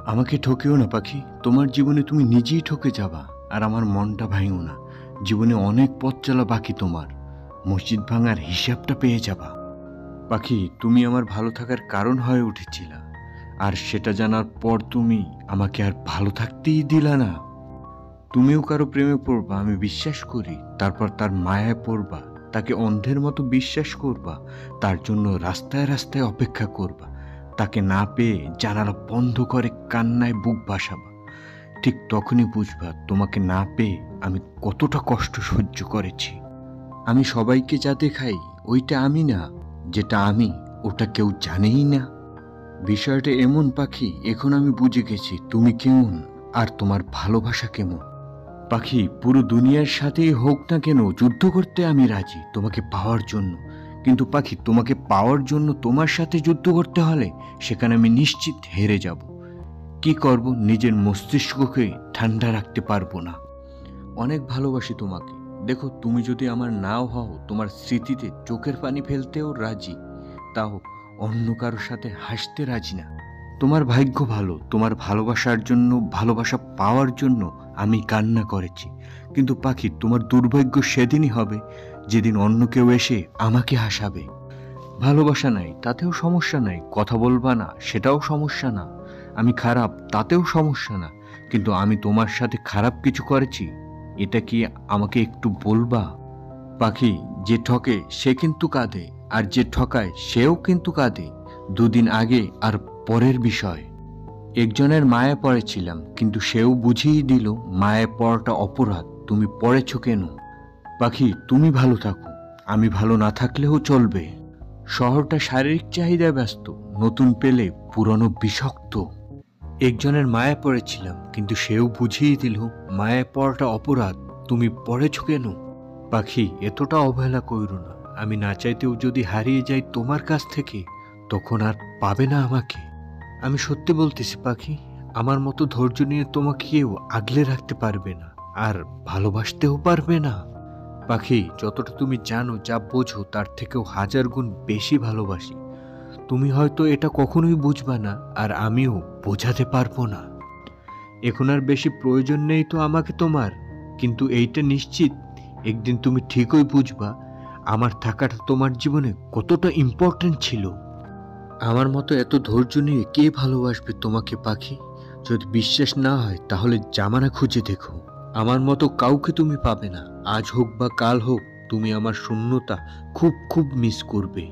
আমাকে ঠকেও না পাখি, তোমার জীবনে তুমি নিজেই ঠকে যাবা। আর আমার মনটা ভাঙিও না, জীবনে অনেক পথ চলা বাকি তোমার। মসজিদ ভাঙার হিসাবটা পেয়ে যাবা। পাখি, তুমি আমার ভালো থাকার কারণ হয়ে উঠেছিলা, আর সেটা জানার পর তুমি আমাকে আর ভালো থাকতেই দিলা না। তুমিও কারো প্রেমে পড়বা আমি বিশ্বাস করি, তারপর তার মায়ায় পড়বা, তাকে অন্ধের মতো বিশ্বাস করবা, তার জন্য রাস্তায় রাস্তায় অপেক্ষা করবা, তাকে না পেয়ে জানালা বন্ধ করে কান্নায় বুক ভাসাবা। ঠিক তখনই বুঝবা তোমাকে না পেয়ে আমি কতটা কষ্ট সহ্য করেছি। আমি সবাইকে যা দেখাই ওইটা আমি না, যেটা আমি ওটা কেউ জানেই না। বিষয়টা এমন পাখি, এখন আমি বুঝে গেছি তুমি কেমন আর তোমার ভালোবাসা কেমন। পাখি, পুরো দুনিয়ার সাথেই হোক না কেন যুদ্ধ করতে আমি রাজি তোমাকে পাওয়ার জন্য। কিন্তু পাখি, তোমাকে পাওয়ার জন্য তোমার সাথে যুদ্ধ করতে হলে সেখানে আমি নিশ্চিত হেরে যাব। কি করব, নিজের মস্তিষ্ককে ঠান্ডা রাখতে পারবো না। অনেক ভালোবাসি তোমাকে। দেখো, তুমি যদি আমার নাও হও, তোমার স্মৃতিতে চোখের পানি ফেলতেও রাজি, তাও অন্য কারোর সাথে হাসতে রাজি না। তোমার ভাগ্য ভালো, তোমার ভালোবাসার জন্য, ভালোবাসা পাওয়ার জন্য আমি কান্না করেছি। কিন্তু পাখি, তোমার দুর্ভাগ্য সেদিনই হবে যেদিন অন্য কেউ এসে আমাকে হাসাবে। ভালোবাসা নাই তাতেও সমস্যা নাই, কথা বলবা না সেটাও সমস্যা না, আমি খারাপ তাতেও সমস্যা না, কিন্তু আমি তোমার সাথে খারাপ কিছু করেছি এটা কি আমাকে একটু বলবা? পাখি, যে ঠকে সে কিন্তু কাঁদে, আর যে ঠকায় সেও কিন্তু কাঁদে। দুদিন আগে আর পরের বিষয়। একজনের মায়া পড়েছিলাম, কিন্তু সেও বুঝিয়ে দিল মায়া পড়াটা অপরাধ, তুমি পড়েছ কেন। পাখি, তুমি ভালো থাকো, আমি ভালো না থাকলেও চলবে। শহরটা শারীরিক চাহিদায় ব্যস্ত, নতুন পেলে পুরনো বিষাক্ত। একজনের মায়া পড়েছিলাম, কিন্তু সেও বুঝিয়ে দিল মায়া পড়াটা অপরাধ, তুমি পড়েছ কেন। পাখি, এতটা অবহেলা কইরো না, আমি না চাইতেও যদি হারিয়ে যাই তোমার কাছ থেকে, তখন আর পাবে না আমাকে। আমি সত্যি বলতেছি পাখি, আমার মতো ধৈর্য নিয়ে তোমাকে কেউ আগলে রাখতে পারবে না, আর ভালোবাসতেও পারবে না। পাখি, যতটা তুমি জানো, যা বোঝো, তার থেকেও 1000 গুণ বেশি ভালোবাসি। তুমি হয়তো এটা কখনোই বুঝবা না, আর আমিও বোঝাতে পারবো না। এখন আর বেশি প্রয়োজন নেই তো আমাকে তোমার, কিন্তু এইটা নিশ্চিত একদিন তুমি ঠিকই বুঝবা আমার থাকাটা তোমার জীবনে কতটা ইম্পর্টেন্ট ছিল। আমার মতো এত ধৈর্য নিয়ে কে ভালোবাসবে তোমাকে পাখি? যদি বিশ্বাস না হয় তাহলে জামানা খুঁজে দেখো, আমার মতো কাউকে তুমি পাবে না। আজ হোক বা কাল হোক, তুমি আমার শূন্যতা খুব খুব মিস করবে।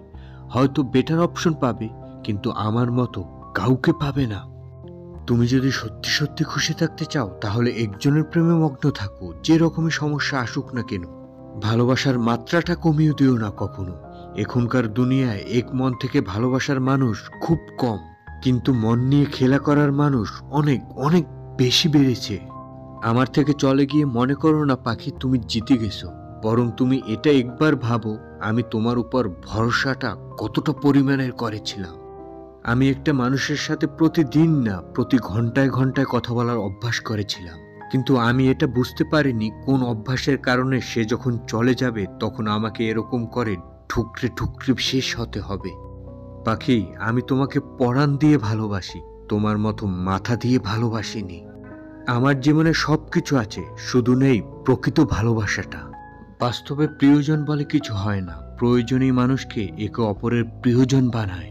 হয়তো বেটার অপশন পাবে, কিন্তু আমার মতো কাউকে পাবে না। তুমি যদি সত্যি সত্যি খুশি থাকতে চাও, তাহলে একজনের প্রেমে মগ্ন থাকো, যে রকমই সমস্যা আসুক না কেন। ভালোবাসার মাত্রাটা কমিয়ে দিও না কখনো। এখনকার দুনিয়ায় এক মন থেকে ভালোবাসার মানুষ খুব কম, কিন্তু মন নিয়ে খেলা করার মানুষ অনেক অনেক বেশি বেড়েছে। আমার থেকে চলে গিয়ে মনে করো না পাখি তুমি জিতে গেছো, বরং তুমি এটা একবার ভাবো আমি তোমার উপর ভরসাটা কতটা পরিমাণের করেছিলাম। আমি একটা মানুষের সাথে প্রতিদিন না, প্রতি ঘন্টায় ঘন্টায় কথা বলার অভ্যাস করেছিলাম, কিন্তু আমি এটা বুঝতে পারিনি কোন অভ্যাসের কারণে সে যখন চলে যাবে তখন আমাকে এরকম করে ঠুকরে ঠুকরে শেষ হতে হবে। পাখি, আমি তোমাকে পরাণ দিয়ে ভালোবাসি, তোমার মতো মাথা দিয়ে ভালোবাসিনি। আমার জীবনে সবকিছু আছে, শুধু নেই প্রকৃত ভালোবাসাটা। বাস্তবে প্রিয়জন বলে কিছু হয় না, প্রয়োজনীয় মানুষকে একে অপরের প্রিয়জন বানায়।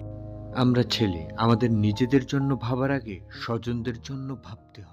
আমরা ছেলে, আমাদের নিজেদের জন্য ভাবার আগে স্বজনদের জন্য ভাবতে হয়।